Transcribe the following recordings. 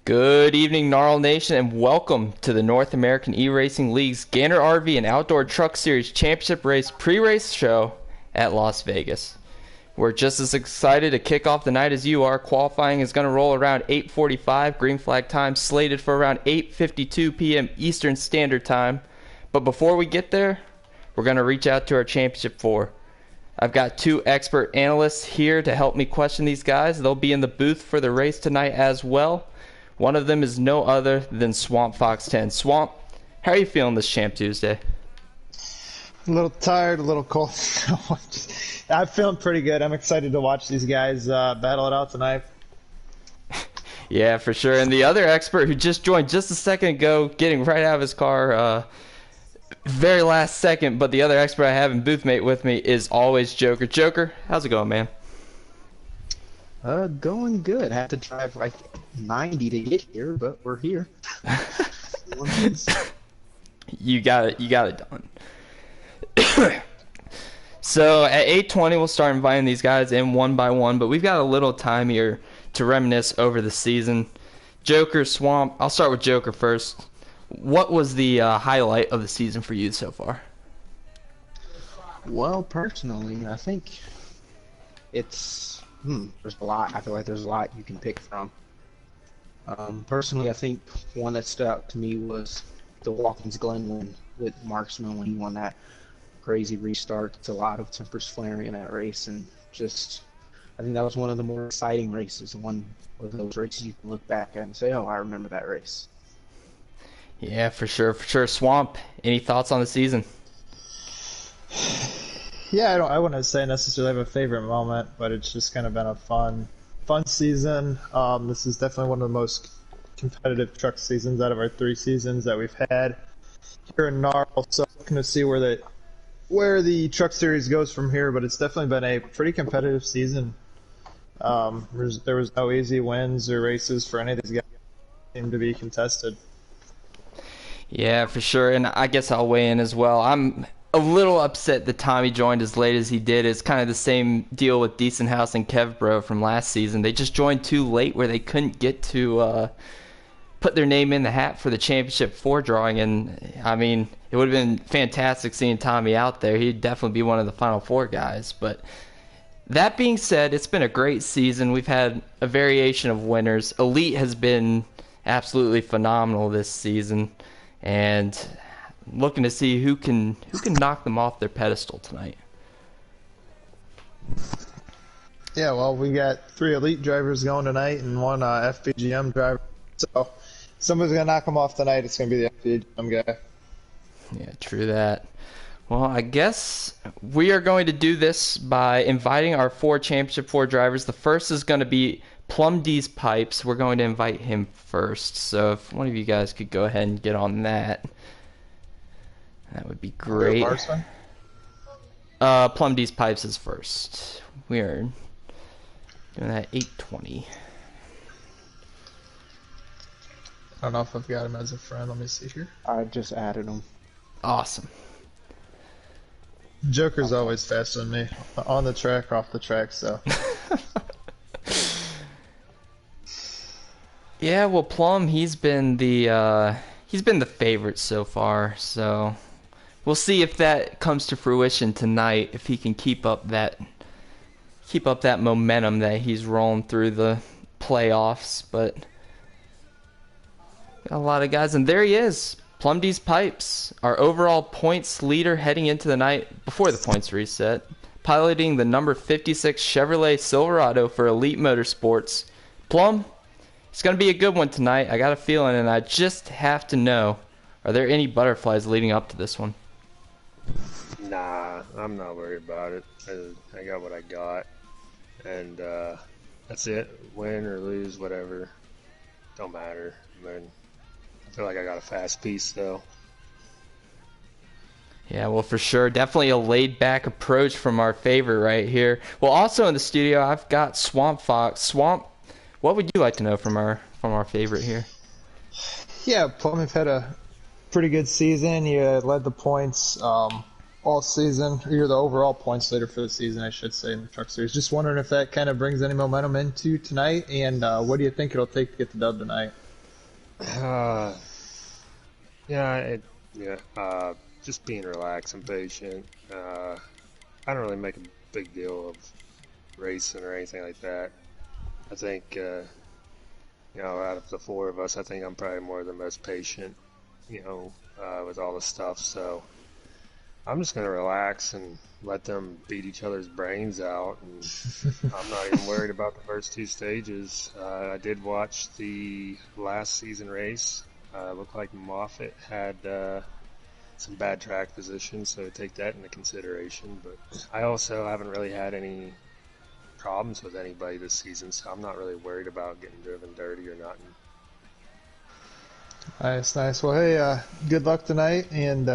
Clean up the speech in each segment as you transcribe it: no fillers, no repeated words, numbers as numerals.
Good evening, NARL Nation, and welcome to the North American E-Racing League's Gander RV and Outdoor Truck Series Championship Race pre-race show at Las Vegas. We're just as excited to kick off the night as you are. Qualifying is going to roll around 8:45. Green flag time slated for around 8:52 p.m. Eastern Standard Time. But before we get there, we're going to reach out to our Championship 4. I've got two expert analysts here to help me question these guys. They'll be in the booth for the race tonight as well. One of them is no other than Swamp Fox 10. Swamp, how are you feeling this Champ Tuesday? A little tired, a little cold. I'm feeling pretty good. I'm excited to watch these guys battle it out tonight. Yeah, for sure. And the other expert who just joined just a second ago, getting right out of his car, very last second, but the other expert I have in booth mate with me is always Joker. Joker, how's it going, man? Going good. Had to drive like 90 to get here, but we're here. You got it done. So at 8:20, we'll start inviting these guys in one by one, but we've got a little time here to reminisce over the season. Joker, Swamp, I'll start with Joker first. What was the highlight of the season for you so far? Well, personally, I think it's there's a lot. I feel like there's a lot you can pick from. Personally, I think one that stood out to me was the Watkins Glen win with Marksman when he won that crazy restart. It's a lot of tempers flaring in that race, and just I think that was one of the more exciting races. One of those races you can look back at and say, "Oh, I remember that race." Yeah, for sure. Swamp, any thoughts on the season? Yeah, I wouldn't say necessarily have a favorite moment, but it's just kind of been a fun season. This is definitely one of the most competitive truck seasons out of our 3 seasons that we've had here in NARL. So looking to see where the truck series goes from here, but it's definitely been a pretty competitive season. There was no easy wins or races for any of these guys that seemed to be contested. Yeah, for sure, and I guess I'll weigh in as well. I'm a little upset that Tommy joined as late as he did. It's kind of the same deal with Decent House and Kev Bro from last season. They just joined too late where they couldn't get to put their name in the hat for the Championship 4 drawing, and I mean, it would have been fantastic seeing Tommy out there. He'd definitely be one of the Final 4 guys, but that being said, it's been a great season. We've had a variation of winners. Elite has been absolutely phenomenal this season, and looking to see who can knock them off their pedestal tonight. Yeah, well, we got 3 elite drivers going tonight and 1 FPGM driver. So somebody's going to knock them off tonight. It's going to be the FPGM guy. Yeah, true that. Well, I guess we are going to do this by inviting our 4 Championship 4 drivers. The first is going to be Plum D's Pipes. We're going to invite him first. So if one of you guys could go ahead and get on that, that would be great. Plum D's Pipes is first. We are doing that 8:20. I don't know if I've got him as a friend. Let me see here. I just added him. Awesome. Joker's always faster than me. On the track, off the track, so. Yeah, well, Plum, he's been the favorite so far, so we'll see if that comes to fruition tonight, if he can keep up that momentum that he's rolling through the playoffs. But got a lot of guys, and there he is, Plum D's Pipes, our overall points leader heading into the night before the points reset, piloting the number 56 Chevrolet Silverado for Elite Motorsports. Plum, it's going to be a good one tonight. I got a feeling, and I just have to know, are there any butterflies leading up to this one? Nah, I'm not worried about it. I got what I got, and that's it. Win or lose, whatever, don't matter. I mean, I feel like I got a fast piece, though. Yeah, well, for sure. Definitely a laid-back approach from our favorite right here. Well, also in the studio, I've got Swamp Fox. Swamp, what would you like to know from our favorite here? Yeah, Plum have had a pretty good season. You led the points all season. You're the overall points leader for the season, I should say, in the Truck Series. Just wondering if that kind of brings any momentum into tonight, and what do you think it'll take to get the dub tonight? Uh, yeah, just being relaxed and patient. I don't really make a big deal of racing or anything like that. I think, out of the four of us, I think I'm probably more the most patient, with all the stuff. So I'm just gonna relax and let them beat each other's brains out, and I'm not even worried about the first two stages. I did watch the last season race. Looked like Moffitt had some bad track position, so take that into consideration. But I also haven't really had any problems with anybody this season, so I'm not really worried about getting driven dirty or nothing. Nice, nice. Well, hey, good luck tonight, and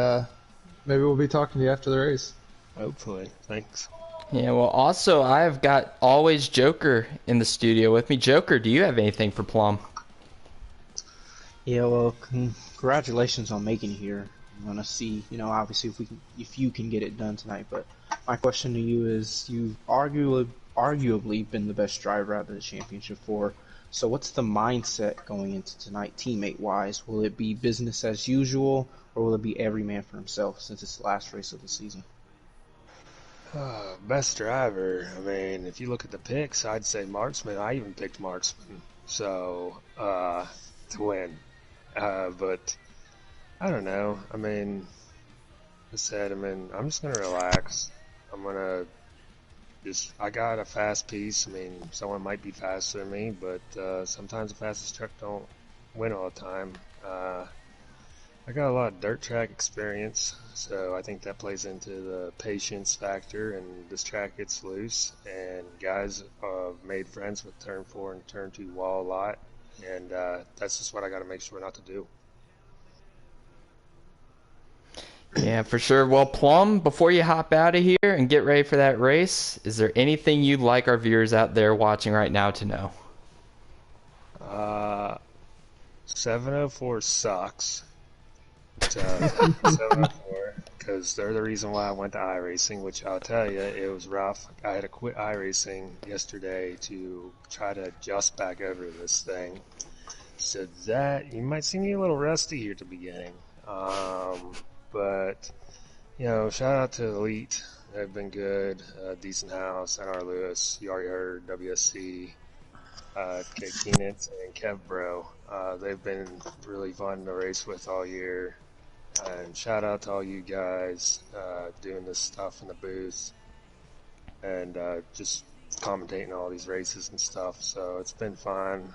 maybe we'll be talking to you after the race. Hopefully. Thanks. Yeah, well, also, I've got always Joker in the studio with me. Joker, do you have anything for Plum? Yeah, well, congratulations on making it here. I'm gonna see, obviously if you can get it done tonight. But my question to you is, you've arguably been the best driver out of the championship four. So what's the mindset going into tonight, teammate wise? Will it be business as usual, or will it be every man for himself since it's the last race of the season? Best driver. I mean, if you look at the picks, I'd say Marksman. I even picked Marksman, so to win. But I don't know. I mean, I'm just gonna relax. I'm gonna I got a fast piece. I mean, someone might be faster than me, but sometimes the fastest truck don't win all the time. I got a lot of dirt track experience, so I think that plays into the patience factor, and this track gets loose, and guys have made friends with turn 4 and turn 2 wall a lot, and that's just what I got to make sure not to do. Yeah, for sure. Well, Plum, before you hop out of here and get ready for that race, is there anything you'd like our viewers out there watching right now to know? 704 sucks. 704, because they're the reason why I went to iRacing, which I'll tell you, it was rough. I had to quit iRacing yesterday to try to adjust back over this thing. So that, you might see me a little rusty here at the beginning. But, shout out to Elite. They've been good. Decent House, NR Lewis, you already heard, WSC, Keenitz, and Kev Bro. They've been really fun to race with all year. And shout out to all you guys doing this stuff in the booth and just commentating all these races and stuff. So it's been fun.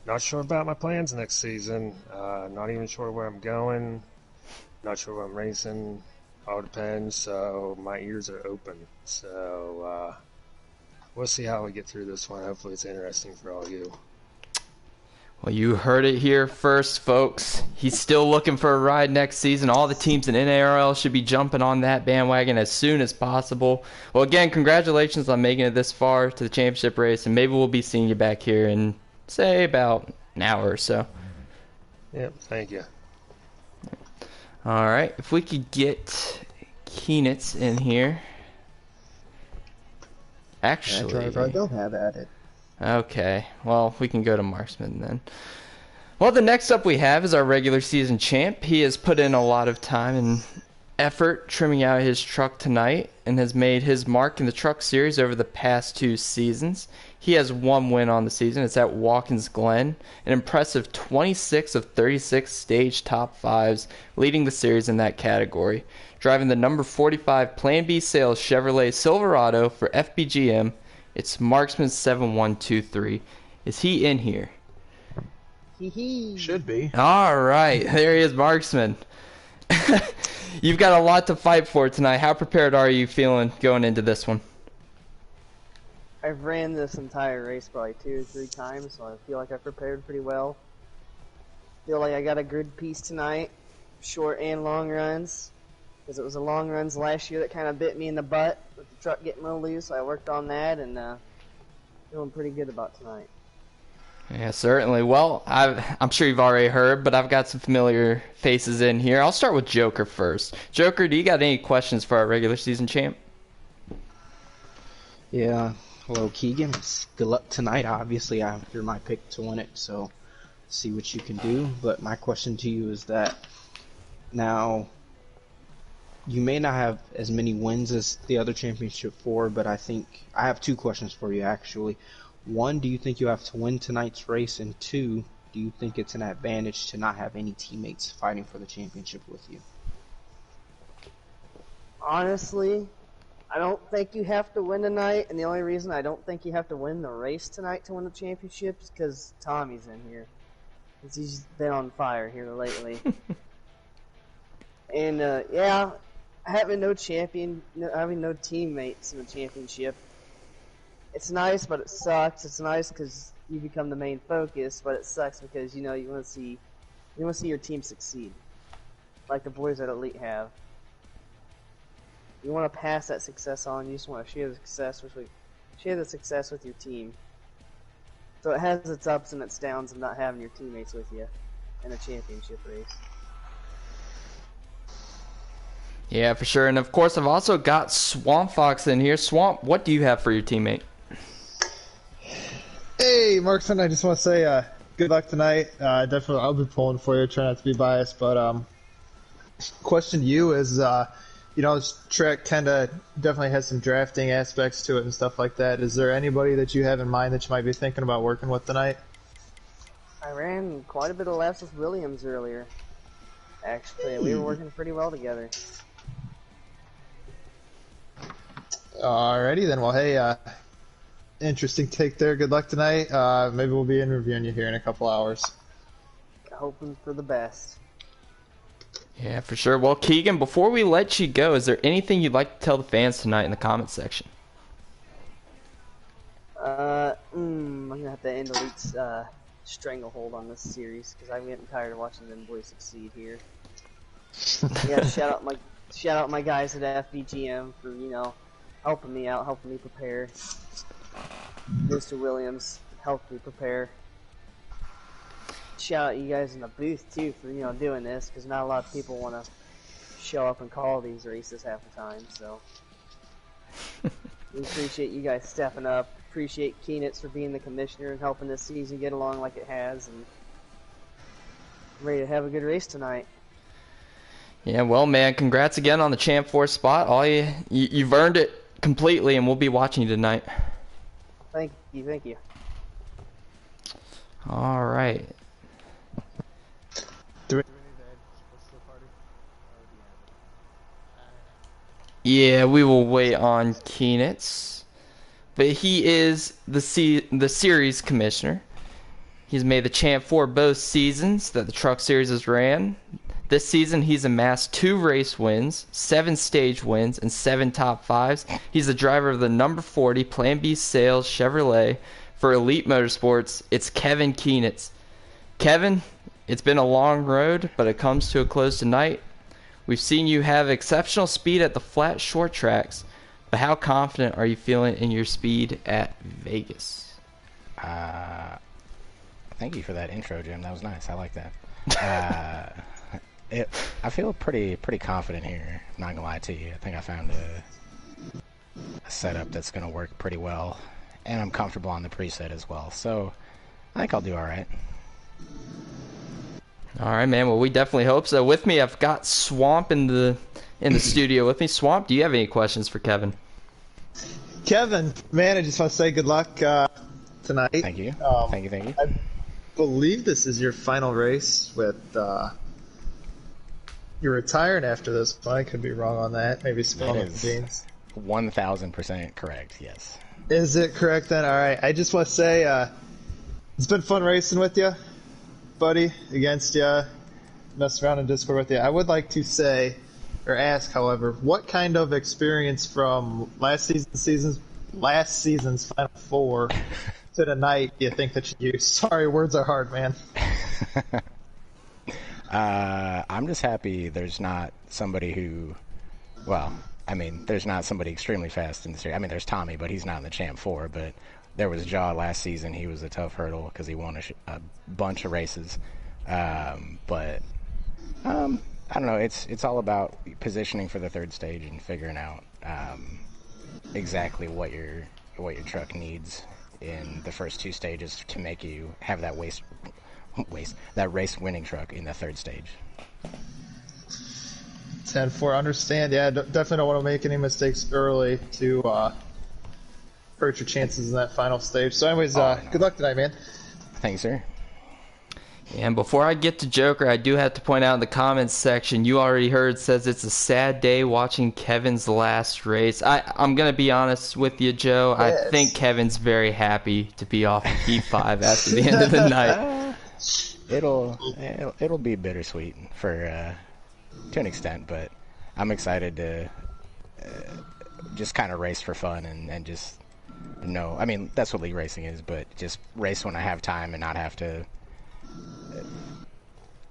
Not sure about my plans next season. Not even sure where I'm going. Not sure where I'm racing. All depends. So my ears are open. So we'll see how we get through this one. Hopefully it's interesting for all you. Well, you heard it here first, folks. He's still looking for a ride next season. All the teams in NARL should be jumping on that bandwagon as soon as possible. Well, again, congratulations on making it this far to the championship race, and maybe we'll be seeing you back here in, say, about an hour or so. Yep, thank you. All right, if we could get Keenitz in here. Actually, That driver I don't have at it. Okay, well, we can go to Marksman then. Well, the next up we have is our regular season champ. He has put in a lot of time and effort trimming out his truck tonight and has made his mark in the truck series over the past 2 seasons. He has 1 win on the season. It's at Watkins Glen. An impressive 26 of 36 stage top 5s, leading the series in that category. Driving the number 45 Plan B Sales Chevrolet Silverado for FBGM, it's Marksman 7123. Is he in here? Should be. All right, there he is, Marksman. You've got a lot to fight for tonight. How prepared are you feeling going into this one? I've ran this entire race probably 2 or 3 times, so I feel like I prepared pretty well. Feel like I got a good piece tonight, short and long runs, because it was the long runs last year that kind of bit me in the butt with the truck getting a little loose. I worked on that and feeling pretty good about tonight. Yeah, certainly. Well, I'm sure you've already heard, but I've got some familiar faces in here. I'll start with Joker first. Joker, do you got any questions for our regular season champ? Yeah. Hello, Keegan. Good luck tonight. Obviously, you're my pick to win it. So, see what you can do. But my question to you is that now you may not have as many wins as the other championship four, but I think I have two questions for you actually. One, do you think you have to win tonight's race? And two, do you think it's an advantage to not have any teammates fighting for the championship with you? Honestly, I don't think you have to win tonight, and the only reason I don't think you have to win the race tonight to win the championship is because Tommy's in here. 'Cause he's been on fire here lately. And, yeah, having no teammates in the championship, it's nice, but it sucks. It's nice because you become the main focus, but it sucks because, you want to see your team succeed, like the boys at Elite have. You want to pass that success on. You just want to share the success with your team. So it has its ups and its downs of not having your teammates with you in a championship race. Yeah, for sure. And of course, I've also got Swamp Fox in here. Swamp, what do you have for your teammate? Hey, Markson, I just want to say good luck tonight. Definitely, I'll be pulling for you. Try not to be biased, but question to you is, this track kind of definitely has some drafting aspects to it and stuff like that. Is there anybody that you have in mind that you might be thinking about working with tonight? I ran quite a bit of laps with Williams earlier, actually, and we were working pretty well together. Alrighty then. Well, hey, interesting take there. Good luck tonight. Maybe we'll be interviewing you here in a couple hours. Hoping for the best. Yeah, for sure. Well, Keegan, before we let you go, is there anything you'd like to tell the fans tonight in the comments section? I'm going to have to end Elite's stranglehold on this series because I'm getting tired of watching them boys succeed here. Yeah, shout out my guys at FBGM for, helping me out, helping me prepare. Mr. Williams helped me prepare. Shout out you guys in the booth too for doing this because not a lot of people want to show up and call these races half the time. So we appreciate you guys stepping up. Appreciate Keenitz for being the commissioner and helping this season get along like it has. And I'm ready to have a good race tonight. Yeah, well, man, congrats again on the Champ 4 spot. You've earned it completely, and we'll be watching you tonight. Thank you. All right. Do we need to add what's the party? Yeah, we will wait on Keenitz. But he is the series commissioner. He's made the Champ 4 both seasons that the Truck Series has ran. This season, he's amassed 2 race wins, 7 stage wins, and 7 top 5s. He's the driver of the number 40 Plan B Sales Chevrolet for Elite Motorsports. It's Kevin Keenitz. Kevin, it's been a long road, but it comes to a close tonight. We've seen you have exceptional speed at the flat short tracks, but how confident are you feeling in your speed at Vegas? Thank you for that intro, Jim. That was nice. I like that. I feel pretty confident here. Not gonna lie to you. I think I found a setup that's gonna work pretty well, and I'm comfortable on the preset as well. So I think I'll do all right. All right, man. Well, we definitely hope so. With me, I've got Swamp in the studio with me. Swamp, do you have any questions for Kevin? Kevin, man, I just want to say good luck tonight. Thank you. Thank you. I believe this is your final race with. You're retiring after this one. I could be wrong on that. Maybe spilling the beans. 1,000% correct. Yes. Is it correct then? All right. I just want to say it's been fun racing with you, buddy. Against you, messing around in Discord with you. I would like to say, or ask, however, what kind of experience from last season's Final Four to tonight do you think that you used? Sorry, words are hard, man. I'm just happy there's not somebody who, there's not somebody extremely fast in the series. I mean, there's Tommy, but he's not in the Champ 4, but there was Jaw last season. He was a tough hurdle because he won a bunch of races. I don't know. It's all about positioning for the third stage and figuring out exactly what your truck needs in the first 2 stages to make you have that that race winning truck in the third stage. 10-4, understand. Yeah, definitely don't want to make any mistakes early to hurt your chances in that final stage. So, anyways, No. good luck tonight, man. Thanks, sir. And before I get to Joker, I do have to point out in the comments section, you already heard, says it's a sad day watching Kevin's last race. I'm going to be honest with you, Joe. Yes. I think Kevin's very happy to be off of Heat 5 after the end of the night. It'll be bittersweet for to an extent, but I'm excited to just kind of race for fun and just know. I mean, that's what league racing is, but just race when I have time and not have to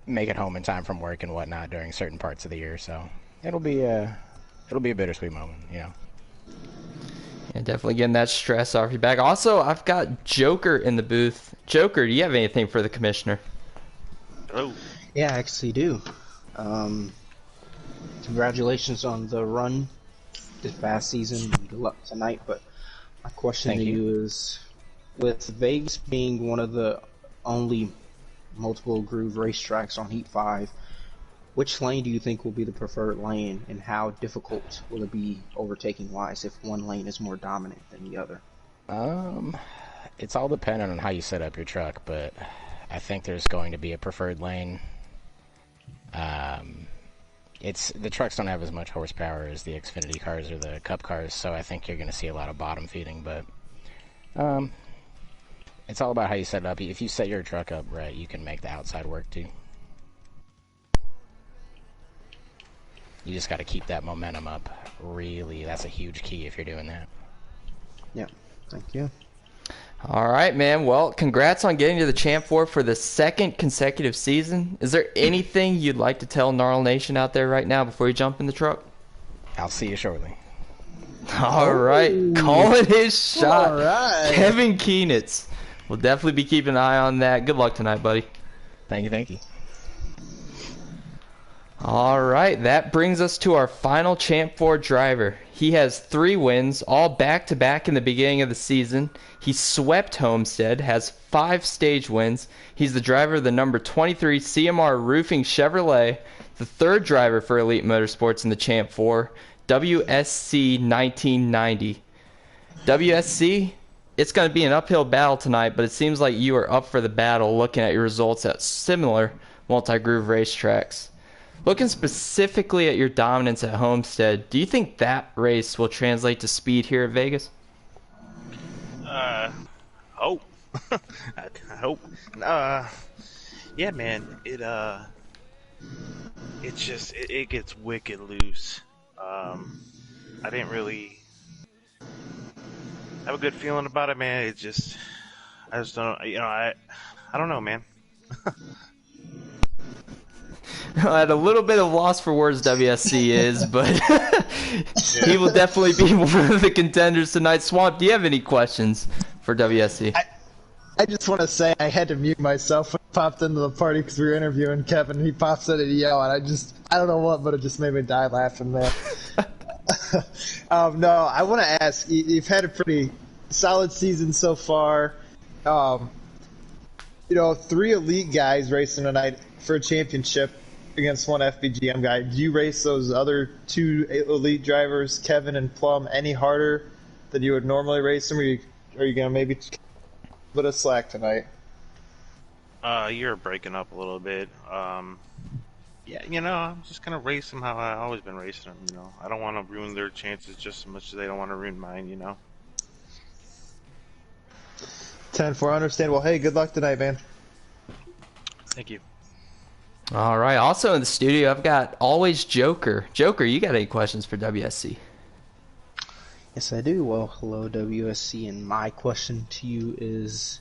make it home in time from work and whatnot during certain parts of the year. So it'll be a bittersweet moment, you know. Yeah, definitely getting that stress off your back. Also, I've got Joker in the booth. Joker, do you have anything for the commissioner? Hello. Yeah, I actually do. Congratulations on the run this past season. Good luck tonight. But my question Thank to you. you is, with Vegas being one of the only multiple groove racetracks on Heat 5, which lane do you think will be the preferred lane, and how difficult will it be overtaking wise if one lane is more dominant than the other? It's all dependent on how you set up your truck, but I think there's going to be a preferred lane. The trucks don't have as much horsepower as the Xfinity cars or the Cup cars, so I think you're going to see a lot of bottom feeding, but it's all about how you set it up. If you set your truck up right, you can make the outside work too. You just got to keep that momentum up. Really, that's a huge key if you're doing that. Yeah, thank you. All right, man. Well, congrats on getting to the Champ 4 for the second consecutive season. Is there anything you'd like to tell NARL Nation out there right now before you jump in the truck? I'll see you shortly. All right. Calling his shot. All right. Kevin Keenitz. We'll definitely be keeping an eye on that. Good luck tonight, buddy. Thank you. All right, that brings us to our final Champ 4 driver. He has 3 wins, all back-to-back in the beginning of the season. He swept Homestead, has 5 stage wins. He's the driver of the number 23 CMR Roofing Chevrolet, the 3rd driver for Elite Motorsports in the Champ 4, WSC 1990. WSC, it's going to be an uphill battle tonight, but it seems like you are up for the battle looking at your results at similar multi-groove racetracks. Looking specifically at your dominance at Homestead, do you think that race will translate to speed here at Vegas? Hope. I hope. Yeah, man. It gets wicked loose. I didn't really have a good feeling about it, man. I just don't. I don't know, man. At a little bit of loss for words, WSC is, but he will definitely be one of the contenders tonight. Swamp, do you have any questions for WSC? I just want to say I had to mute myself when I popped into the party because we were interviewing Kevin. He pops in and yell, and I don't know what, but it just made me die laughing there. No, I want to ask, you've had a pretty solid season so far. 3 elite guys racing tonight for a championship against 1 FBGM guy. Do you race those other 2 elite drivers, Kevin and Plum, any harder than you would normally race them? Or are you going to maybe bit of slack tonight? You're breaking up a little bit. Yeah, I'm just gonna race them how I've always been racing them. I don't want to ruin their chances just as much as they don't want to ruin mine. 10-4, understand. Well, hey, good luck tonight, man. Thank you. All right. Also in the studio, I've got always Joker. Joker, you got any questions for WSC? Yes, I do. Well, hello, WSC, and my question to you is,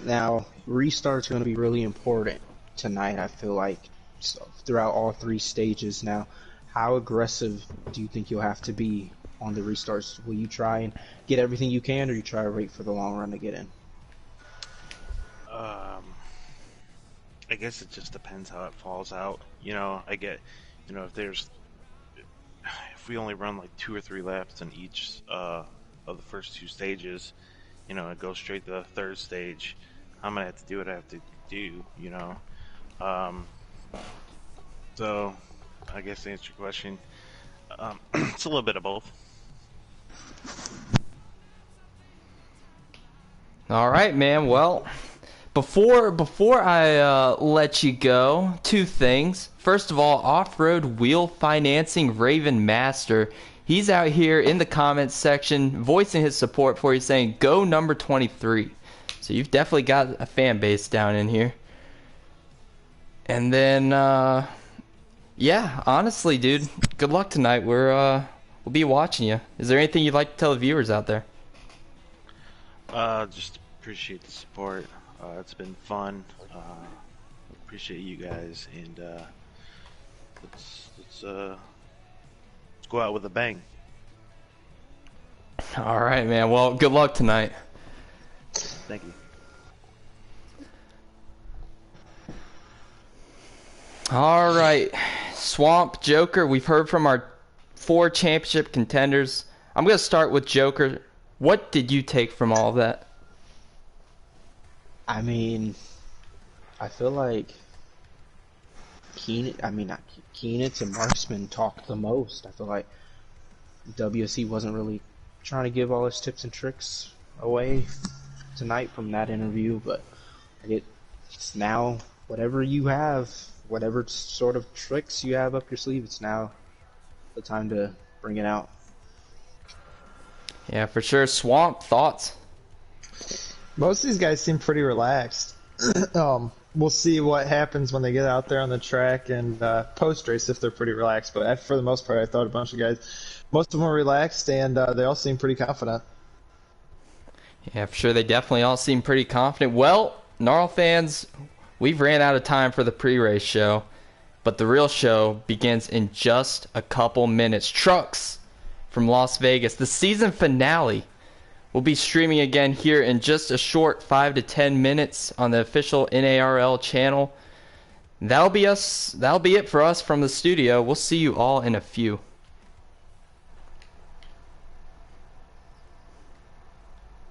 now, restarts are going to be really important tonight, I feel like, so throughout all 3 stages. Now, how aggressive do you think you'll have to be on the restarts? Will you try and get everything you can, or you try to wait for the long run to get in? I guess it just depends how it falls out. If we only run like 2 or 3 laps in each of the first 2 stages, it goes straight to the 3rd stage. I'm gonna have to do what I have to do, you know. Um, so I guess to answer your question, it's a little bit of both. All right, man. Well, before I let you go, two things. First of all, off-road wheel financing Raven Master. He's out here in the comments section voicing his support for you, saying go number 23. So you've definitely got a fan base down in here. And then, yeah, honestly, dude, good luck tonight. We'll be watching you. Is there anything you'd like to tell the viewers out there? Just appreciate the support. It's been fun. Appreciate you guys, and let's go out with a bang. All right, man. Well, good luck tonight. Thank you. All right, Swamp, Joker, we've heard from our 4 championship contenders. I'm going to start with Joker. What did you take from all of that? I mean, I feel like Keenan and Marksman talked the most. I feel like WSC wasn't really trying to give all his tips and tricks away tonight from that interview, but it's now whatever you have, whatever sort of tricks you have up your sleeve, it's now the time to bring it out. Yeah, for sure. Swamp, thoughts? Most of these guys seem pretty relaxed. We'll see what happens when they get out there on the track and post-race if they're pretty relaxed. But for the most part, I thought a bunch of guys, most of them were relaxed, and they all seem pretty confident. Yeah, for sure. They definitely all seem pretty confident. Well, NARL fans, we've ran out of time for the pre-race show, but the real show begins in just a couple minutes. Trucks from Las Vegas, the season finale, will be streaming again here in just a short 5 to 10 minutes on the official NARL channel. That'll be us. That'll be it for us from the studio. We'll see you all in a few.